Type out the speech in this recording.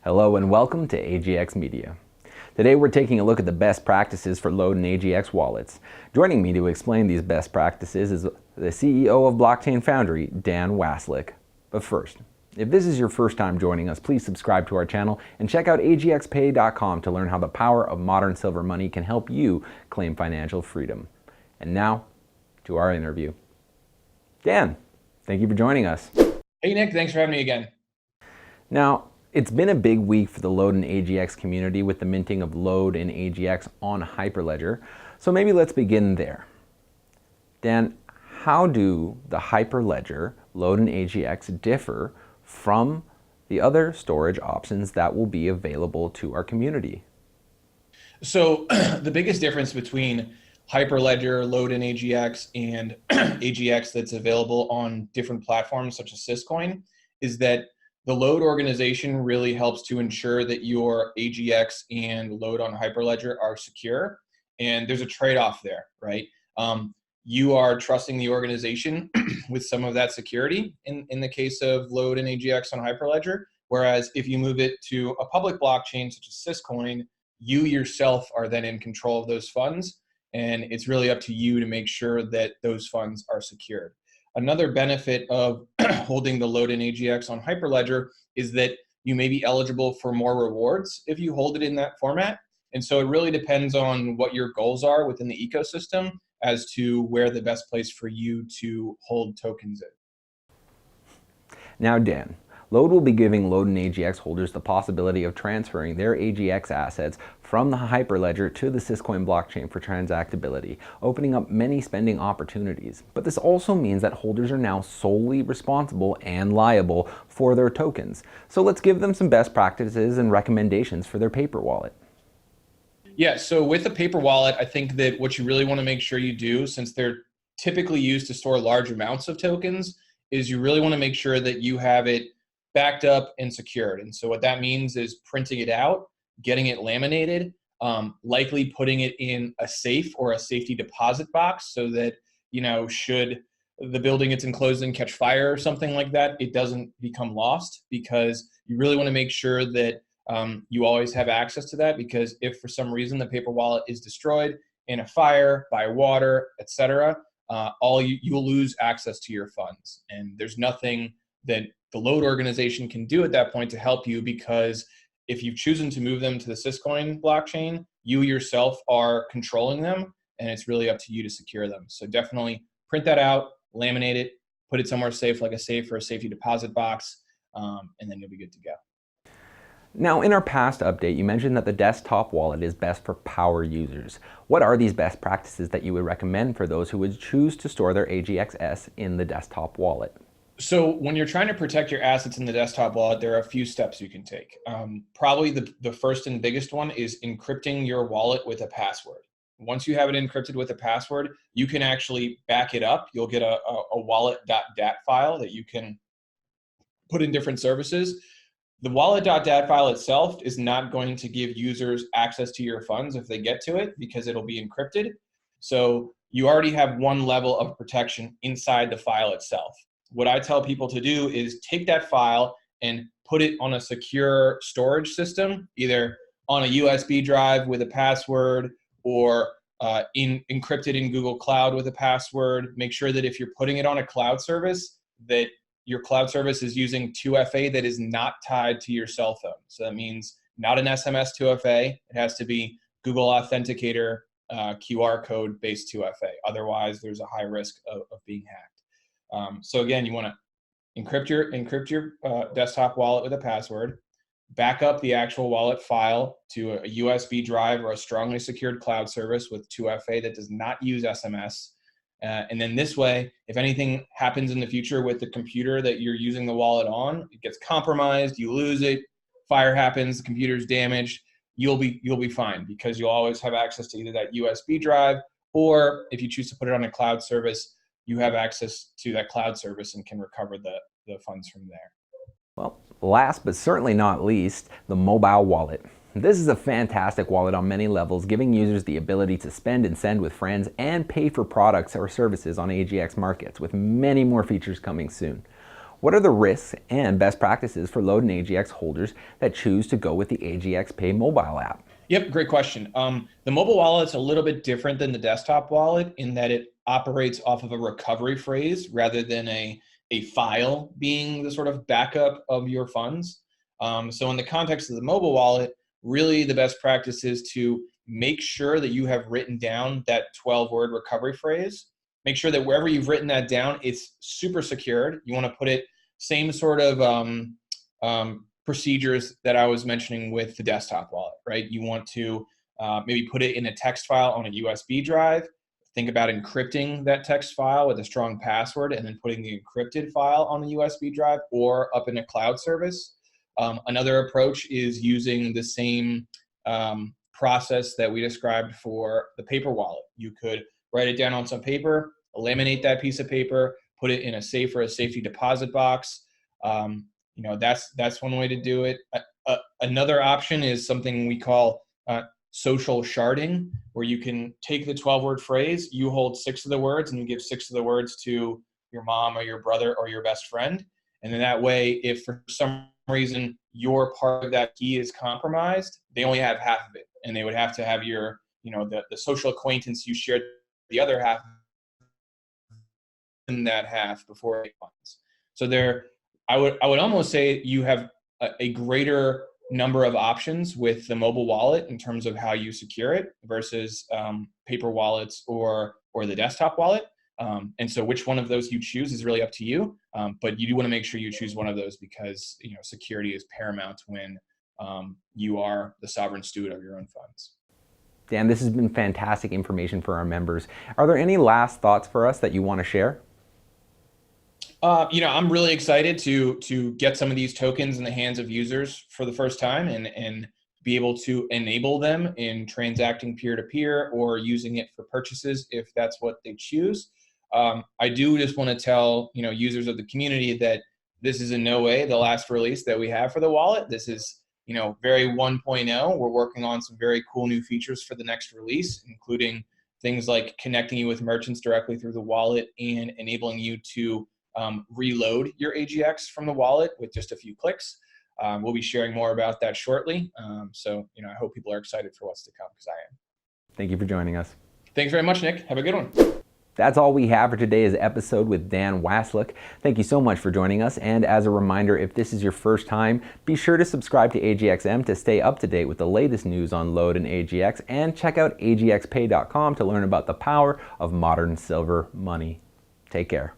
Hello and welcome to AGX Media. Today we're taking a look at the best practices for loading AGX wallets. Joining me to explain these best practices is the CEO of Blockchain Foundry, Dan Waslick. But first, if this is your first time joining us, please subscribe to our channel and check out agxpay.com to learn how the power of modern silver money can help you claim financial freedom. And now, to our interview. Dan, thank you for joining us. Hey Nick, thanks for having me again. Now, it's been a big week for the Load in AGX community with the minting of Load in AGX on HyperLedger, so maybe let's begin there. Dan, how do the HyperLedger Load in AGX differ from the other storage options that will be available to our community? So the biggest difference between HyperLedger, Load in AGX, and AGX that's available on different platforms such as Syscoin is that the Load organization really helps to ensure that your AGX and Load on HyperLedger are secure. And there's a trade-off there, right? You are trusting the organization with some of that security in the case of Load and AGX on HyperLedger. Whereas if you move it to a public blockchain such as Syscoin, you yourself are then in control of those funds. And it's really up to you to make sure that those funds are secured. Another benefit of holding the Load in AGX on HyperLedger is that you may be eligible for more rewards if you hold it in that format. And so it really depends on what your goals are within the ecosystem as to where the best place for you to hold tokens is. Now, Dan, Load will be giving Load in AGX holders the possibility of transferring their AGX assets from the HyperLedger to the Syscoin blockchain for transactability, opening up many spending opportunities. But this also means that holders are now solely responsible and liable for their tokens. So let's give them some best practices and recommendations for their paper wallet. Yeah, so with a paper wallet, I think that what you really want to make sure you do, since they're typically used to store large amounts of tokens, is you really want to make sure that you have it backed up and secured. And so what that means is printing it out, getting it laminated, likely putting it in a safe or a safety deposit box so that, should the building it's enclosed in catch fire or something like that, it doesn't become lost, because you really want to make sure that you always have access to that, because if for some reason the paper wallet is destroyed in a fire, by water, etc., you'll lose access to your funds. And there's nothing that the Load organization can do at that point to help you, because if you've chosen to move them to the Syscoin blockchain, you yourself are controlling them, and it's really up to you to secure them. So definitely print that out, laminate it, put it somewhere safe like a safe or a safety deposit box, and then you'll be good to go. Now, in our past update, you mentioned that the desktop wallet is best for power users. What are these best practices that you would recommend for those who would choose to store their AGXS in the desktop wallet? So when you're trying to protect your assets in the desktop wallet, there are a few steps you can take. Probably the first and biggest one is encrypting your wallet with a password. Once you have it encrypted with a password, you can actually back it up. You'll get a wallet.dat file that you can put in different services. The wallet.dat file itself is not going to give users access to your funds if they get to it, because it'll be encrypted. So you already have one level of protection inside the file itself. What I tell people to do is take that file and put it on a secure storage system, either on a USB drive with a password, or encrypted in Google Cloud with a password. Make sure that if you're putting it on a cloud service, that your cloud service is using 2FA that is not tied to your cell phone. So that means not an SMS 2FA. It has to be Google Authenticator QR code based 2FA. Otherwise, there's a high risk of being hacked. So again, you want to encrypt your desktop wallet with a password, back up the actual wallet file to a USB drive or a strongly secured cloud service with 2FA that does not use SMS. And then this way, if anything happens in the future with the computer that you're using the wallet on, it gets compromised, you lose it, fire happens, the computer's damaged, you'll be fine, because you'll always have access to either that USB drive, or if you choose to put it on a cloud service, you have access to that cloud service and can recover the funds from there. Well, last but certainly not least, the mobile wallet. This is a fantastic wallet on many levels, giving users the ability to spend and send with friends and pay for products or services on AGX markets, with many more features coming soon. What are the risks and best practices for Load and AGX holders that choose to go with the AGX Pay mobile app? Yep, great question. The mobile wallet's a little bit different than the desktop wallet in that it operates off of a recovery phrase rather than a file being the sort of backup of your funds. So in the context of the mobile wallet, really the best practice is to make sure that you have written down that 12-word recovery phrase. Make sure that wherever you've written that down, it's super secured. You want to put it same sort of procedures that I was mentioning with the desktop wallet, right? You want to maybe put it in a text file on a USB drive. Think about encrypting that text file with a strong password and then putting the encrypted file on the USB drive or up in a cloud service. Another approach is using the same process that we described for the paper wallet. You could write it down on some paper, laminate that piece of paper, put it in a safe or a safety deposit box. That's one way to do it. Another option is something we call social sharding, where you can take the 12-word phrase, you hold 6 of the words, and you give 6 of the words to your mom or your brother or your best friend. And then that way, if for some reason your part of that key is compromised, they only have half of it, and they would have to have your, the social acquaintance you shared the other half in that half before it funds. So I would almost say you have a greater number of options with the mobile wallet in terms of how you secure it versus paper wallets or the desktop wallet. And so which one of those you choose is really up to you. But you do want to make sure you choose one of those because security is paramount when you are the sovereign steward of your own funds. Dan, this has been fantastic information for our members. Are there any last thoughts for us that you want to share? I'm really excited to get some of these tokens in the hands of users for the first time and be able to enable them in transacting peer-to-peer or using it for purchases if that's what they choose. I do just want to tell users of the community that this is in no way the last release that we have for the wallet. This is very 1.0. We're working on some very cool new features for the next release, including things like connecting you with merchants directly through the wallet and enabling you to reload your AGX from the wallet with just a few clicks. We'll be sharing more about that shortly. So I hope people are excited for what's to come, because I am. Thank you for joining us. Thanks very much, Nick. Have a good one. That's all we have for today's episode with Dan Waslick. Thank you so much for joining us. And as a reminder, if this is your first time, be sure to subscribe to AGXM to stay up to date with the latest news on Load and AGX, and check out agxpay.com to learn about the power of modern silver money. Take care.